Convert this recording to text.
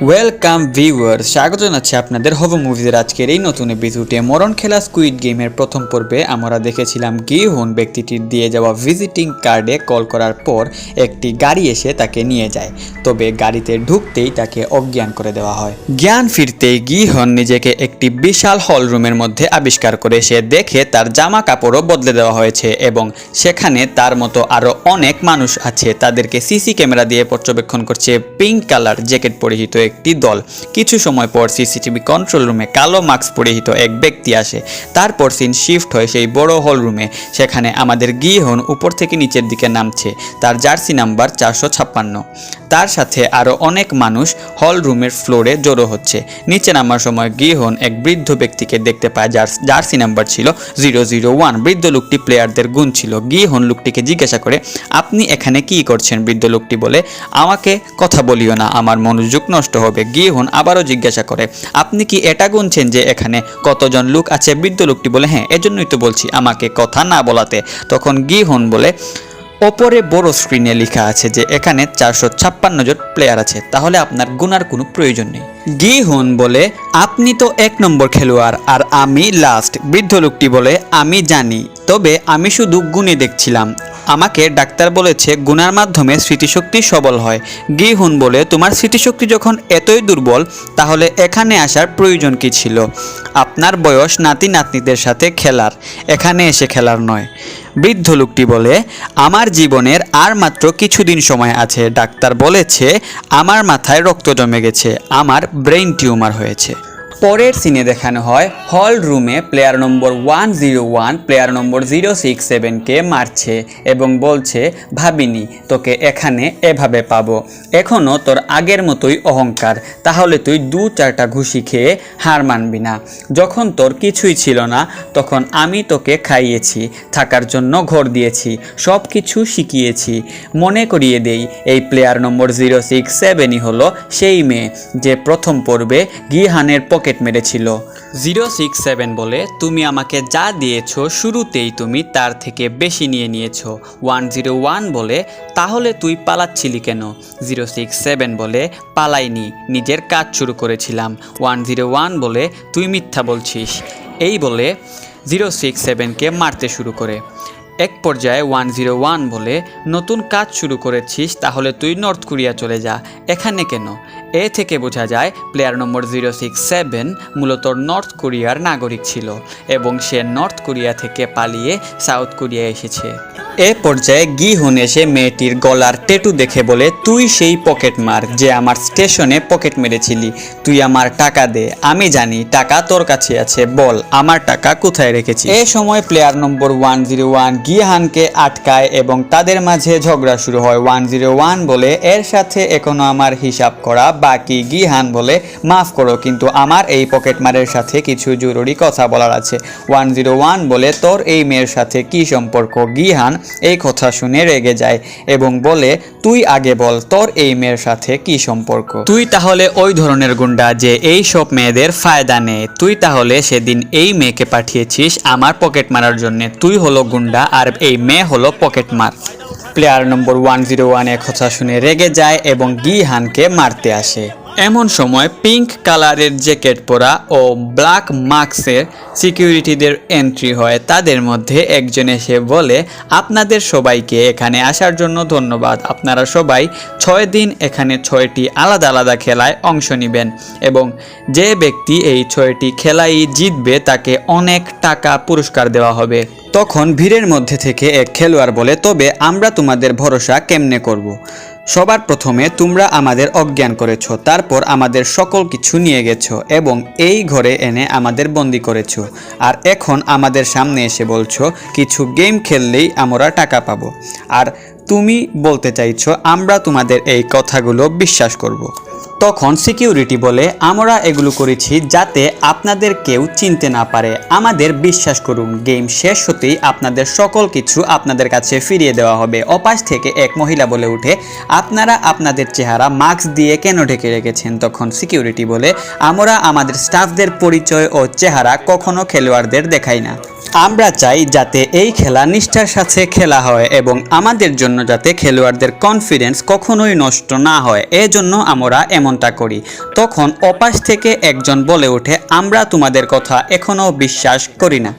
Welcome viewers, স্বাগত জানাচ্ছি আপনাদের হব মুভিজের আজকের এই নতুন এপিসোডে। মরণ খেলা স্কুইড গেমের প্রথম পর্বে আমরা দেখেছিলাম গিহুন ব্যক্তিটির দিয়ে যাওয়া ভিজিটিং কার্ডে কল করার পর একটি গাড়ি এসে তাকে নিয়ে যায়, তবে গাড়িতে ঢুকতেই তাকে অজ্ঞান করে দেওয়া হয়। জ্ঞান ফিরতেই গিহুন নিজেকে একটি বিশাল হল রুমের মধ্যে আবিষ্কার করে সে দেখে তার জামা কাপড়ও বদলে দেওয়া হয়েছে এবং সেখানে তার মতো আরও অনেক মানুষ আছে। তাদেরকে সিসি ক্যামেরা দিয়ে পর্যবেক্ষণ করছে পিঙ্ক কালার জ্যাকেট পরিহিত একটি দল। কিছু সময় পর সিসিটিভি কন্ট্রোল রুমে কালো মাস্ক পরিহিত এক ব্যক্তি আসে। তারপর সিন শিফট হয় সেই বড় হল রুমে। সেখানে আমাদের গিহুন উপর থেকে নিচের দিকে নামছে। তার জার্সি নাম্বার 456। তার সাথে আরও অনেক মানুষ হল রুমের ফ্লোরে জড়ো হচ্ছে। নিচে নামার সময় গিহুন এক বৃদ্ধ ব্যক্তিকে দেখতে পায় যার জার্সি নাম্বার ছিল 001। বৃদ্ধ লোকটি প্লেয়ারদের গুণ ছিল। গিহুন লোকটিকে জিজ্ঞাসা করে, আপনি এখানে কি করছেন? বৃদ্ধ লোকটি বলে, আমাকে কথা বলিও না, আমার মনোযোগ নষ্ট হবে। গিহুন আবারও জিজ্ঞাসা করে, আপনি কি এটা গুনছেন যে এখানে কতজন লোক আছে? বৃদ্ধ লোকটি বলে, হ্যাঁ, এজন্যই তো বলছি আমাকে কথা না বলাতে। তখন গিহুন বলে, ওপরে বড় স্ক্রিনে লেখা আছে যে এখানে 456 জন প্লেয়ার আছে, তাহলে আপনার গুনার কোনো প্রয়োজন নেই। গিহুন বলে, আপনি তো 1 নম্বর খেলোয়াড় আর আমি লাস্ট। বৃদ্ধ লোকটি বলে, আমি জানি, তবে আমি শুধু গুণে দেখছিলাম। আমাকে ডাক্তার বলেছে গুনার মাধ্যমে স্মৃতিশক্তি সবল হয়। গিহুন বলে, তোমার স্মৃতিশক্তি যখন এতই দুর্বল তাহলে এখানে আসার প্রয়োজন কি ছিল? আপনার বয়স নাতি নাতনিদের সাথে খেলার, এখানে এসে খেলার নয়। বৃদ্ধ লোকটি বলে, আমার জীবনের আর মাত্র কিছুদিন সময় আছে। ডাক্তার বলেছে আমার মাথায় রক্ত জমে গেছে, আমার ব্রেইন টিউমার হয়েছে। পরের সিনে দেখানো হয় হল রুমে প্লেয়ার নম্বর 101 প্লেয়ার নম্বর 067কে মারছে এবং বলছে, ভাবিনি তোকে এখানে এভাবে পাবো। এখনও তোর আগের মতোই অহংকার, তাহলে তুই 2-4টা ঘুষি খেয়ে হার মানবি না। যখন তোর কিছুই ছিল না তখন আমি তোকে খাইয়েছি, থাকার জন্য ঘর দিয়েছি, সব কিছু শিখিয়েছি। মনে করিয়ে দেই, এই প্লেয়ার নম্বর 067ই হলো সেই মেয়ে যে প্রথম পর্বে গিহানের পকেট মেরেছিল। 067 বলে, তুমি আমাকে যা দিয়েছো শুরুতেই তুমি তার থেকে বেশি নিয়ে নিয়েছো। 101 বলে, তাহলে তুই পালাচ্ছিলি কেন? 067 বলে, পালাইনি, নিজের কাজ শুরু করেছিলাম। 101 বলে, তুই মিথ্যা বলছিস। এই বলে 067কে মারতে শুরু করে। এক পর্যায়ে 101 বলে, নতুন কাজ শুরু করেছিস, তাহলে তুই নর্থ কোরিয়া চলে যা, এখানে কেন? এ থেকে বোঝা যায় প্লেয়ার নম্বর 067 মূলত নর্থ কোরিয়ার নাগরিক ছিল এবং সে নর্থ কোরিয়া থেকে পালিয়ে সাউথ কোরিয়া এসেছে। এ পর্যায়ে গিহুন এসে মেয়েটির গলার ট্যাটু দেখে বলে, তুই সেই পকেট মার যে আমার স্টেশনে পকেট মেরেছিলি। তুই আমার টাকা দে, আমি জানি টাকা তোর কাছে আছে, বল আমার টাকা কোথায় রেখেছিস? এ সময় প্লেয়ার নম্বর 101 গিহানকে আটকায় এবং তাদের মাঝে ঝগড়া শুরু হয়। 101 বলে, এর সাথে এখনো আমার হিসাব করা বাকি। গিহান বলে, মাফ করো, কিন্তু আমার এই পকেট মারের সাথে কিছু জরুরি কথা বলার আছে। 101 বলে, তোর এই মেয়ের সাথে কি সম্পর্ক? গিহান এই কথা শুনে রেগে যায় এবং বলে, তুই আগে বল তোর এই মেয়ের সাথে কি সম্পর্ক? তুই তাহলে ওই ধরনের গুন্ডা যে এই সব মেয়েদের ফায়দা নেয়। তুই তাহলে সেদিন এই মেয়েকে পাঠিয়েছিস আমার পকেট মারার জন্য। তুই হলো গুন্ডা আর এই মেয়ে হলো পকেট মার। প্লেয়ার নম্বর 101 কথা শুনে রেগে যায় এবং গিহানকে মারতে আসে। এমন সময় পিঙ্ক কালারের জ্যাকেট পরা ও ব্ল্যাক মাস্কের সিকিউরিটিদের এন্ট্রি হয়। তাদের মধ্যে একজন এসে বলে, আপনাদের সবাইকে এখানে আসার জন্য ধন্যবাদ। আপনারা সবাই 6 দিন এখানে 6টি আলাদা আলাদা খেলায় অংশ নেবেন এবং যে ব্যক্তি এই 6টি খেলাই জিতবে তাকে অনেক টাকা পুরস্কার দেওয়া হবে। তখন ভিড়ের মধ্যে থেকে এক খেলোয়াড় বলে, তবে আমরা তোমাদের ভরসা কেমনে করব? সবার প্রথমে তোমরা আমাদের অজ্ঞান করেছো, তারপর আমাদের সকল কিছু নিয়ে গেছো এবং এই ঘরে এনে আমাদের বন্দি করেছো, আর এখন আমাদের সামনে এসে বলছো কিছু গেম খেললেই আমরা টাকা পাবো, আর তুমি বলতে চাইছো আমরা তোমাদের এই কথাগুলো বিশ্বাস করব। তখন সিকিউরিটি বলে, আমরা এগুলো করেছি যাতে আপনাদের কেউ চিনতে না পারে। আমাদের বিশ্বাস করুন, গেম শেষ হতেই আপনাদের সকল কিছু আপনাদের কাছে ফিরিয়ে দেওয়া হবে। অপাশ থেকে এক মহিলা বলে উঠে, আপনারা আপনাদের চেহারা মাস্ক দিয়ে কেন ঢেকে রেখেছেন? তখন সিকিউরিটি বলে, আমরা আমাদের স্টাফদের পরিচয় ও চেহারা কখনো খেলোয়াড়দের দেখাই না। আমরা চাই যাতে এই খেলা নিষ্ঠার সাথে খেলা হয় এবং আমাদের জন্য যাতে খেলোয়াড়দের কনফিডেন্স কখনোই নষ্ট না হয়, এজন্য আমরা এমন এমনটা করি। তখন ওপাশ থেকে একজন বলে ওঠে, আমরা তোমাদের কথা এখনো বিশ্বাস করি না।